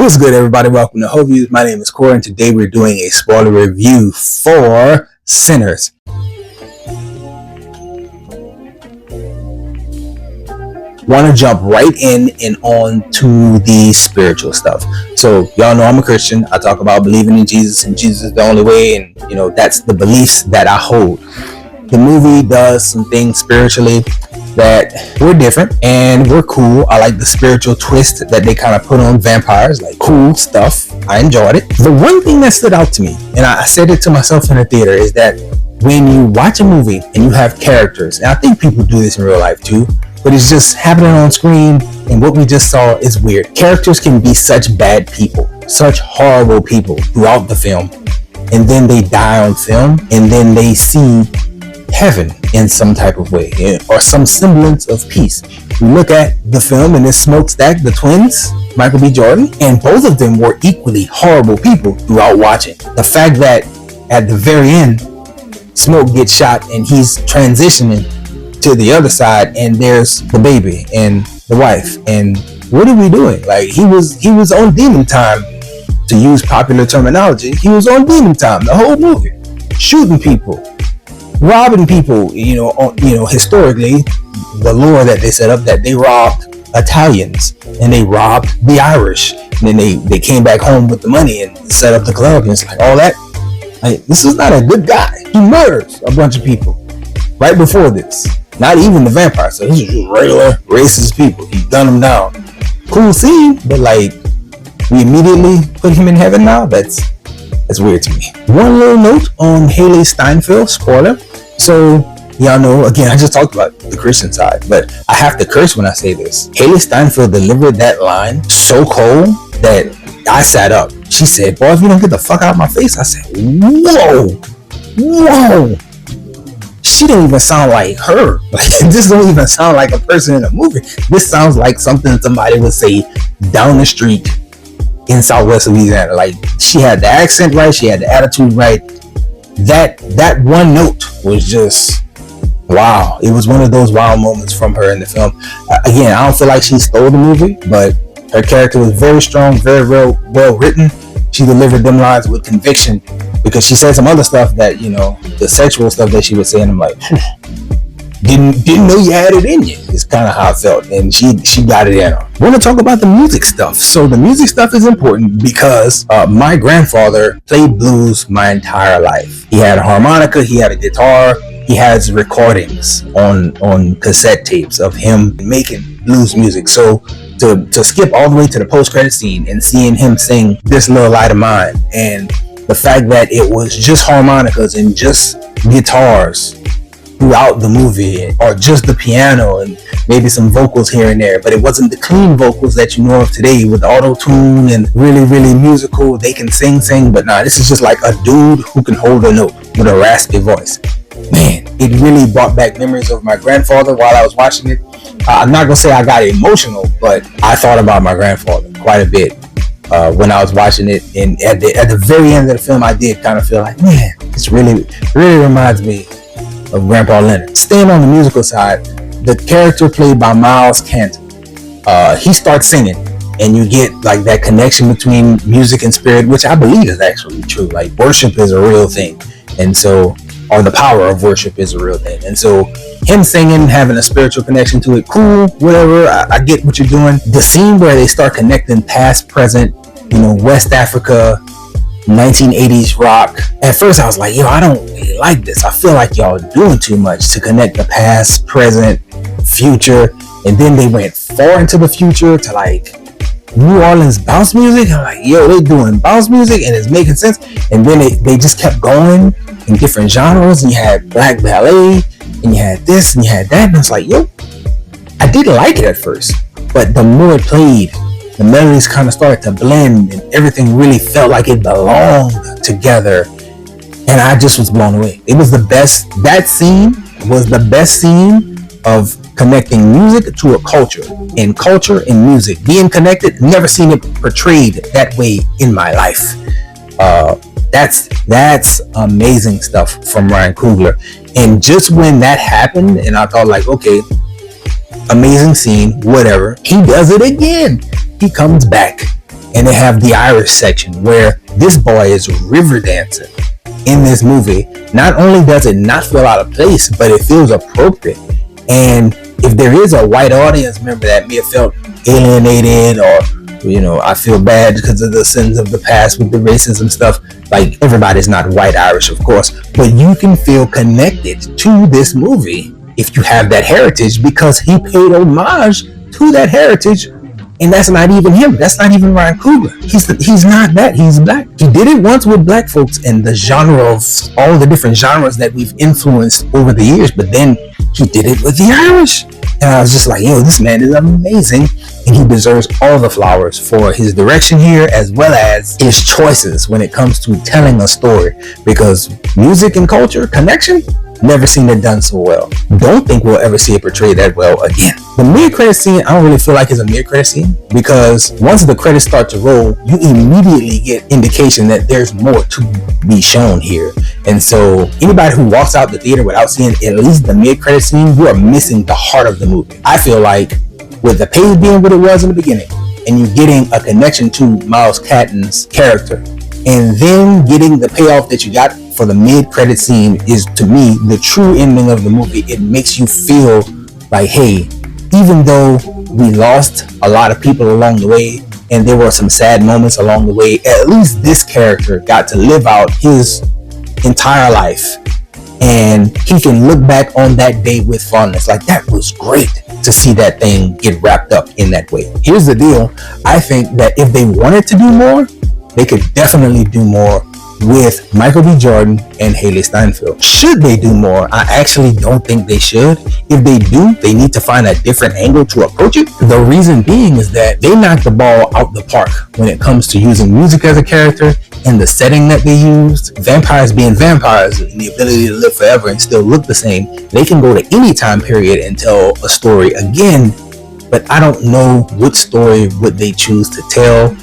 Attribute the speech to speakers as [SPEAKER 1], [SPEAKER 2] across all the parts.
[SPEAKER 1] What's good, everybody? Welcome to Hope Views. My name is Corey, and today we're doing a spoiler review for Sinners. Want to jump right in and on to the spiritual stuff. So y'all know I'm a Christian. I talk about believing in Jesus and Jesus is the only way, and that's the beliefs that I hold. The movie does some things spiritually that were different and were cool. I like the spiritual twist that they kind of put on vampires, like cool stuff. I enjoyed it. The one thing that stood out to me, and I said it to myself in the theater, is that when you watch a movie and you have characters, and I think people do this in real life too, but it's just happening on screen, and what we just saw is weird. Characters can be such bad people, such horrible people throughout the film, and then they die on film, and then they see heaven in some type of way, or some semblance of peace. We look at the film and this smokestack, the twins, Michael B. Jordan, and both of them were equally horrible people throughout watching. The fact that at the very end, Smoke gets shot and he's transitioning to the other side, and there's the baby and the wife, and what are we doing? Like, he was on demon time, to use popular terminology. He was on demon time the whole movie, shooting people, robbing people. Historically, the lore that they set up, that they robbed Italians and they robbed the Irish, and then they came back home with the money and set up the club, and it's like all that. Like, this is not a good guy. He murders a bunch of people right before this. Not even the vampire, so he's just regular racist people. He gunned them down. Cool scene, but like, we immediately put him in heaven now? That's weird to me. One little note on Hailee Steinfield, spoiler. So, y'all know, again, I just talked about the Christian side, but I have to curse when I say this. Hailee Steinfield delivered that line so cold that I sat up. She said, "Boy, if you don't get the fuck out of my face," I said, whoa. She don't even sound like her. Like, this don't even sound like a person in a movie. This sounds like something somebody would say down the street in Southwest Louisiana. Like, she had the accent right, she had the attitude right. That one note was just wow. It was one of those wow moments from her in the film. Again, I don't feel like she stole the movie, but her character was very strong, very well written. She delivered them lines with conviction, because she said some other stuff that, the sexual stuff that she was saying, I'm like, didn't know you had it in you. It's kind of how I felt, and she got it in her. I want to talk about the music stuff. So the music stuff is important because my grandfather played blues my entire life. He had a harmonica, he had a guitar, he has recordings on cassette tapes of him making blues music. So to skip all the way to the post-credit scene and seeing him sing This Little Light of Mine, and the fact that it was just harmonicas and just guitars throughout the movie, or just the piano and maybe some vocals here and there, but it wasn't the clean vocals that you know of today with auto-tune and really musical. They can sing, but nah, this is just like a dude who can hold a note with a raspy voice. Man, it really brought back memories of my grandfather while I was watching it. I'm not gonna say I got emotional, but I thought about my grandfather quite a bit when I was watching it. And at the very end of the film, I did kind of feel like, man, this really reminds me of Grandpa Leonard. Staying on the musical side, the character played by Miles Kent, he starts singing, and you get like that connection between music and spirit, which I believe is actually true. Like, worship is a real thing, and so, or the power of worship is a real thing. And so him singing, having a spiritual connection to it, cool, whatever, I get what you're doing. The scene where they start connecting past, present, West Africa, 1980s rock. At first I was like, I don't really like this. I feel like y'all doing too much to connect the past, present, future. And then they went far into the future to like New Orleans bounce music. I'm like, they doing bounce music and it's making sense. And then they just kept going in different genres, and you had black ballet, and you had this and you had that, and I was like, I didn't like it at first, but the more it played, the melodies kind of started to blend, and everything really felt like it belonged together, and I just was blown away. It was the best. That scene was the best scene of connecting music to a culture and music being connected. Never seen it portrayed that way in my life. That's amazing stuff from Ryan Coogler. And just when that happened, and I thought like, okay, amazing scene, whatever, he does it again. He comes back And they have the Irish section where this boy is river dancing in this movie. Not only does it not feel out of place, but it feels appropriate. And if there is a white audience member that may have felt alienated, or I feel bad because of the sins of the past with the racism stuff, like, everybody's not white Irish, of course, but you can feel connected to this movie if you have that heritage, because he paid homage to that heritage. And that's not even him. That's not even Ryan Coogler. He's not that. He's black. He did it once with black folks and the genre of all the different genres that we've influenced over the years. But then he did it with the Irish. And I was just like, this man is amazing. And he deserves all the flowers for his direction here, as well as his choices when it comes to telling a story. Because music and culture connection, never seen it done so well. Don't think we'll ever see it portrayed that well again. The mid-credit scene, I don't really feel like it's a mid-credit scene, because once the credits start to roll, you immediately get indication that there's more to be shown here. And so anybody who walks out the theater without seeing at least the mid-credit scene, you are missing the heart of the movie. I feel like with the pace being what it was in the beginning, and you getting a connection to Miles Catton's character, and then getting the payoff that you got for the mid-credit scene, is, to me, the true ending of the movie. It makes you feel like, hey, even though we lost a lot of people along the way, and there were some sad moments along the way, at least this character got to live out his entire life, and he can look back on that day with fondness. Like, that was great to see that thing get wrapped up in that way. Here's the deal. I think that if they wanted to do more, they could definitely do more with Michael B. Jordan and Hailee Steinfield. Should they do more? I actually don't think they should. If they do, they need to find a different angle to approach it. The reason being is that they knocked the ball out the park when it comes to using music as a character and the setting that they used. Vampires being vampires and the ability to live forever and still look the same. They can go to any time period and tell a story again, but I don't know what story would they choose to tell.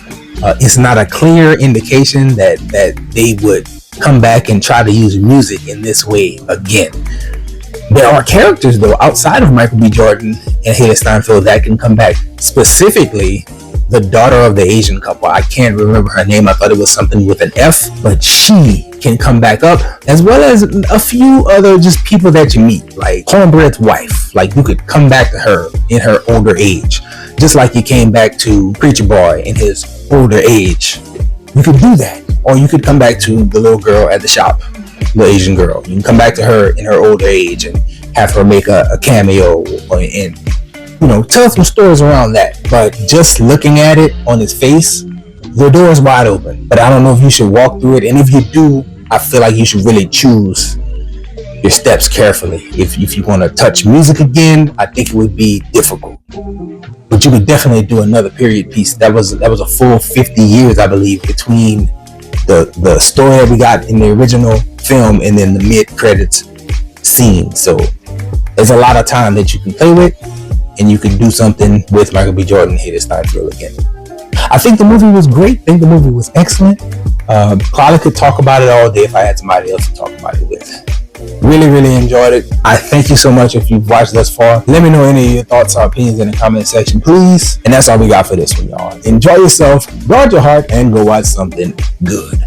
[SPEAKER 1] It's not a clear indication that they would come back and try to use music in this way again. There are characters, though, outside of Michael B. Jordan and Hailee Steinfield that can come back. Specifically, the daughter of the Asian couple. I can't remember her name. I thought it was something with an F, but she can come back up, as well as a few other just people that you meet, like Cornbread's wife. Like, you could come back to her in her older age, just like you came back to Preacher Boy in his older age. You could do that. Or you could come back to the little girl at the shop, the Asian girl. You can come back to her in her older age and have her make a cameo and tell some stories around that. But just looking at it on his face, the door is wide open. But I don't know if you should walk through it. And if you do, I feel like you should really choose your steps carefully. If you want to touch music again, I think it would be difficult. But you could definitely do another period piece. That was a full 50 years, I believe, between the story that we got in the original film and then the mid-credits scene. So there's a lot of time that you can play with, and you can do something with Michael B. Jordan and Hailee Steinfield again. I think the movie was great. I think the movie was excellent. Probably could talk about it all day if I had somebody else to talk about it with. Really, really enjoyed it. I thank you so much if you've watched thus far. Let me know any of your thoughts or opinions in the comment section, please. And that's all we got for this one, y'all. Enjoy yourself, guard your heart, and go watch something good.